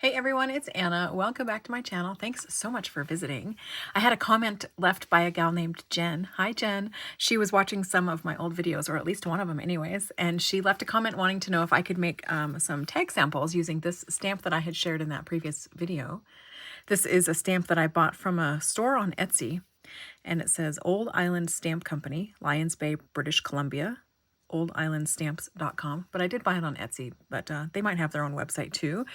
Hey everyone, it's Anna. Welcome back to my channel. Thanks so much for visiting. I had a comment left by a gal named Jen. Hi Jen. She was watching some of my old videos, or at least one of them anyways, and she left a comment wanting to know if I could make some tag samples using this stamp that I had shared in that previous video. This is a stamp that I bought from a store on Etsy, and it says Old Island Stamp Company, Lions Bay, British Columbia. oldislandstamps.com, but I did buy it on Etsy, but they might have their own website too.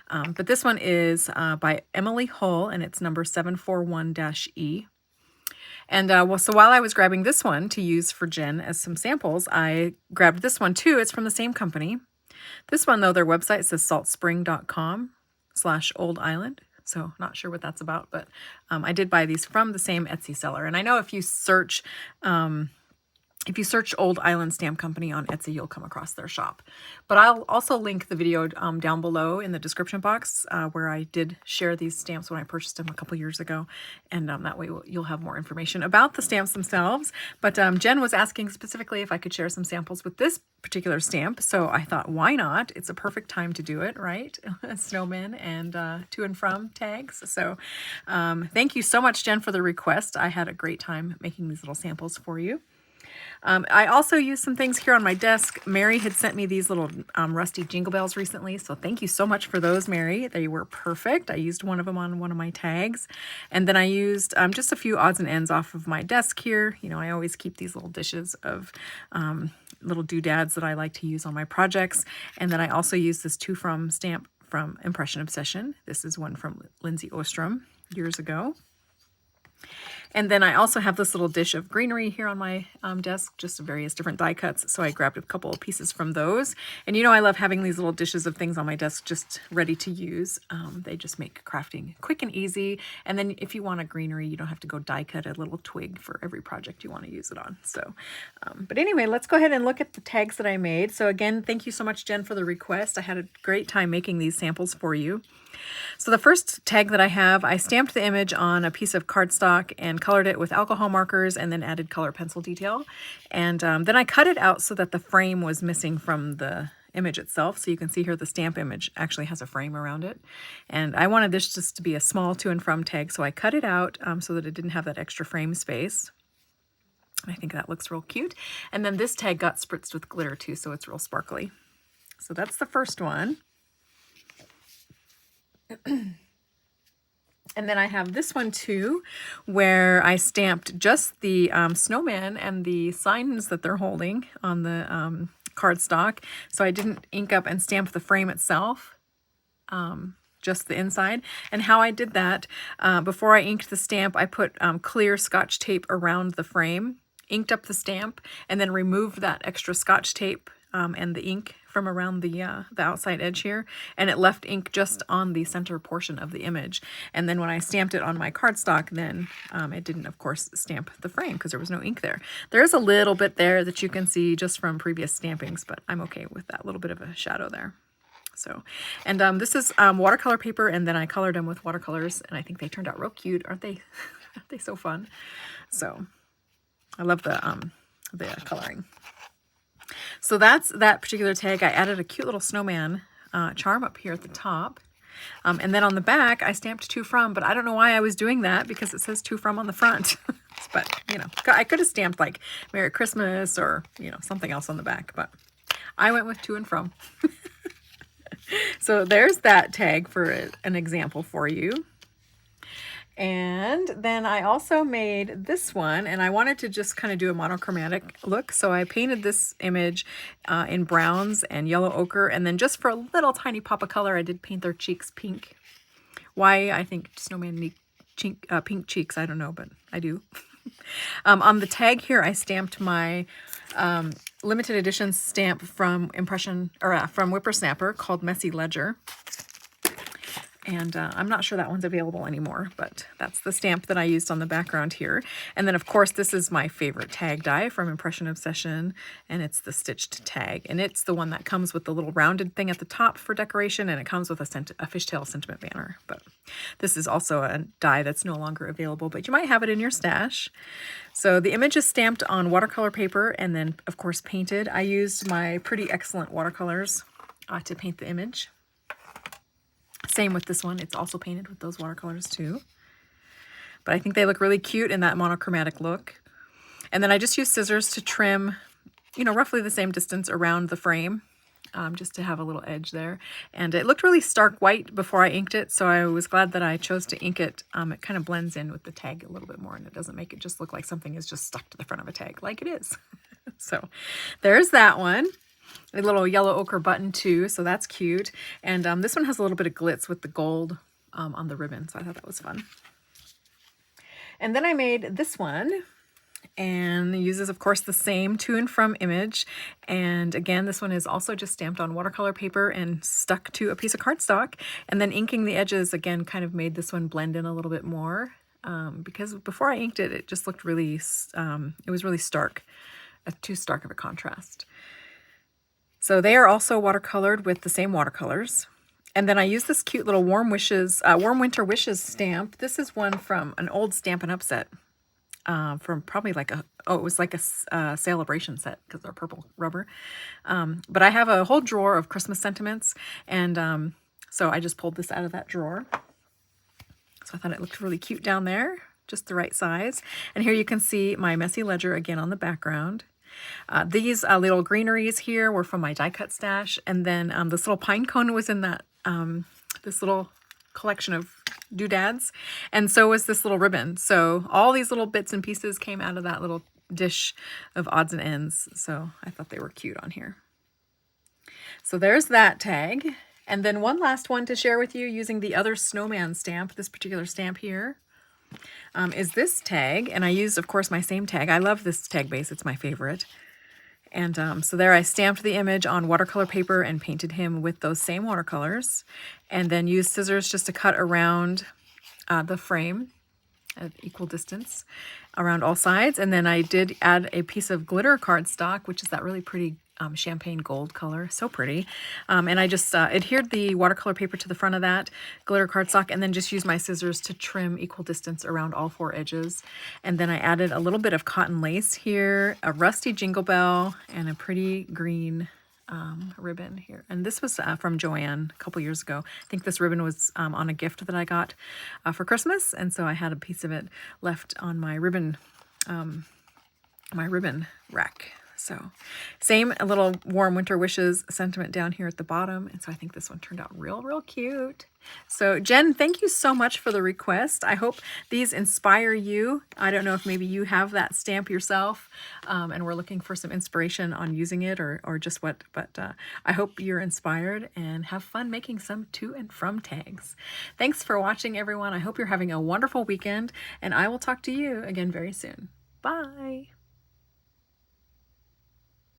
But this one is by Emily Hull, and it's number 741-E. And so while I was grabbing this one to use for Jen as some samples, I grabbed this one too. It's from the same company. This one, though, their website says saltspring.com/Old Island. So not sure what that's about, but I did buy these from the same Etsy seller. And I know if you search Old Island Stamp Company on Etsy, you'll come across their shop. But I'll also link the video down below in the description box where I did share these stamps when I purchased them a couple years ago. And that way you'll have more information about the stamps themselves. But Jen was asking specifically if I could share some samples with this particular stamp. So I thought, why not? It's a perfect time to do it, right? Snowman and to and from tags. So thank you so much, Jen, for the request. I had a great time making these little samples for you. I also used some things here on my desk. Mary had sent me these little rusty jingle bells recently, so thank you so much for those, Mary. They were perfect. I used one of them on one of my tags. And then I used just a few odds and ends off of my desk here. You know, I always keep these little dishes of little doodads that I like to use on my projects. And then I also used this To From stamp from Impression Obsession. This is one from Lindsay Ostrom years ago. And then I also have this little dish of greenery here on my desk, just various different die cuts. So I grabbed a couple of pieces from those. And you know, I love having these little dishes of things on my desk just ready to use. They just make crafting quick and easy. And then if you want a greenery, you don't have to go die cut a little twig for every project you want to use it on. So, but anyway, let's go ahead and look at the tags that I made. So again, thank you so much, Jen, for the request. I had a great time making these samples for you. So the first tag that I have, I stamped the image on a piece of cardstock and colored it with alcohol markers and then added color pencil detail. And then I cut it out so that the frame was missing from the image itself. So you can see here the stamp image actually has a frame around it. And I wanted this just to be a small to and from tag, so I cut it out so that it didn't have that extra frame space. I think that looks real cute. And then this tag got spritzed with glitter too, so it's real sparkly. So that's the first one. And then I have this one too, where I stamped just the snowman and the signs that they're holding on the cardstock. So I didn't ink up and stamp the frame itself, just the inside. And how I did that, before I inked the stamp, I put clear Scotch tape around the frame, inked up the stamp, and then removed that extra Scotch tape and the ink from around the outside edge here, and it left ink just on the center portion of the image. And then when I stamped it on my cardstock, then it didn't, of course, stamp the frame because there was no ink there. There is a little bit there that you can see just from previous stampings, but I'm okay with that little bit of a shadow there. So, and this is watercolor paper, and then I colored them with watercolors, and I think they turned out real cute, aren't they? Aren't they so fun? So, I love the coloring. So that's that particular tag. I added a cute little snowman charm up here at the top. And then on the back, I stamped To From, but I don't know why I was doing that because it says To From on the front. But, you know, I could have stamped like Merry Christmas or, you know, something else on the back, but I went with To and From. So there's that tag for an example for you. And then I also made this one, and I wanted to just kind of do a monochromatic look. So I painted this image in browns and yellow ochre. And then just for a little tiny pop of color, I did paint their cheeks pink. Why I think Snowman need pink cheeks, I don't know, but I do. On the tag here, I stamped my limited edition stamp from from Whippersnapper called Messy Ledger. And I'm not sure that one's available anymore, but that's the stamp that I used on the background here. And then, of course, this is my favorite tag die from Impression Obsession, and it's the stitched tag. And it's the one that comes with the little rounded thing at the top for decoration, and it comes with a fishtail sentiment banner. But this is also a die that's no longer available, but you might have it in your stash. So the image is stamped on watercolor paper and then, of course, painted. I used my Pretty Excellent watercolors to paint the image. Same with this one. It's also painted with those watercolors too. But I think they look really cute in that monochromatic look. And then I just use scissors to trim, you know, roughly the same distance around the frame, just to have a little edge there. And it looked really stark white before I inked it, so I was glad that I chose to ink it. It kind of blends in with the tag a little bit more, and it doesn't make it just look like something is just stuck to the front of a tag like it is. So there's that one. A little yellow ochre button too, so that's cute. And this one has a little bit of glitz with the gold on the ribbon, so I thought that was fun. And then I made this one, and it uses, of course, the same to and from image. And again, this one is also just stamped on watercolor paper and stuck to a piece of cardstock. And then inking the edges, again, kind of made this one blend in a little bit more. Because before I inked it, it just looked really, it was really stark, too stark of a contrast. So they are also watercolored with the same watercolors. And then I use this cute little Warm Winter Wishes stamp. This is one from an old Stampin' Up! Set. From probably like it was like a celebration set because they're purple rubber. But I have a whole drawer of Christmas sentiments. And so I just pulled this out of that drawer. So I thought it looked really cute down there, just the right size. And here you can see my messy ledger again on the background. These little greeneries here were from my die cut stash. And then this little pine cone was in that, this little collection of doodads. And so was this little ribbon. So all these little bits and pieces came out of that little dish of odds and ends. So I thought they were cute on here. So there's that tag. And then one last one to share with you using the other Snowman stamp, this particular stamp here. Is this tag, and I used, of course, my same tag. I love this tag base. It's my favorite. And so there I stamped the image on watercolor paper and painted him with those same watercolors, and then used scissors just to cut around the frame at equal distance around all sides. And then I did add a piece of glitter cardstock, which is that really pretty champagne gold color. So pretty. And I just adhered the watercolor paper to the front of that glitter cardstock and then just used my scissors to trim equal distance around all four edges. And then I added a little bit of cotton lace here, a rusty jingle bell, and a pretty green ribbon here. And this was from Joanne a couple years ago. I think this ribbon was on a gift that I got for Christmas. And so I had a piece of it left on my ribbon rack. So same little Warm Winter Wishes sentiment down here at the bottom. And so I think this one turned out real, real cute. So Jen, thank you so much for the request. I hope these inspire you. I don't know if maybe you have that stamp yourself and we're looking for some inspiration on using it or just what, but I hope you're inspired and have fun making some to and from tags. Thanks for watching, everyone. I hope you're having a wonderful weekend, and I will talk to you again very soon. Bye.